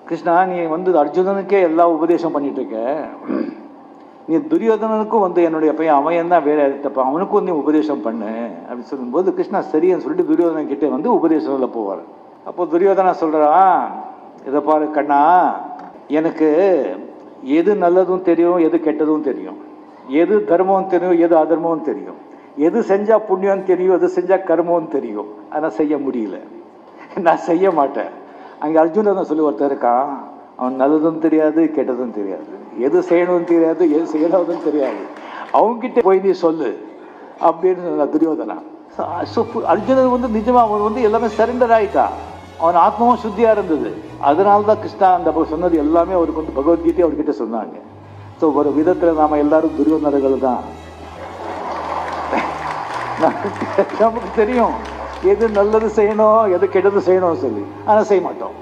கிருஷ்ணா, நீ அர்ஜுனனுக்கே எல்லா உபதேசம் பண்ணிட்டு இருக்க, நீ துரியோதனனுக்கும் என்னுடைய பையன் அவன் தான் வேற தப்ப, அவனுக்கும் நீ உபதேசம் பண்ணு அப்படின்னு சொல்லும்போது கிருஷ்ணா சரின்னு சொல்லிட்டு துரியோதனன் கிட்டே உபதேசத்தில் போவார். அப்போ துரியோதனா சொல்கிறான், இதை பாரு கண்ணா, எனக்கு எது நல்லதும் தெரியும், எது கெட்டதும் தெரியும், எது தர்மம் தெரியும், எது அதர்மம் தெரியும், எது செஞ்சால் புண்ணியம் தெரியும், எது செஞ்சால் கர்மம் தெரியும். ஆனால் செய்ய முடியல, நான் செய்ய மாட்டேன். அங்கே அர்ஜுனன் சொல்லி ஒருத்தர் இருக்கான், அவன் நல்லதும் தெரியாது கெட்டதும் தெரியாது, எது செய்யணும்னு தெரியாது, எது செய்யணும்னு தெரியாது, அவங்ககிட்ட போய் நீ சொல்லு அப்படின்னு துரியோதனா. அர்ஜுனன் நிஜமா அவன் எல்லாமே சரண்டர் ஆயிட்டான், அவன் ஆத்மாவும் சுத்தியா இருந்தது. அதனால தான் கிருஷ்ணா அந்த சொன்னது எல்லாமே அவருக்கு பகவத்கீதை அவர்கிட்ட சொன்னாங்க. ஸோ ஒரு விதத்தில் நாம எல்லாரும் துரியோதனர்கள் தான். நமக்கு தெரியும் எது நல்லது செய்யணும், எது கெட்டது செய்யணும் சொல்லி, ஆனால் செய்ய மாட்டோம்.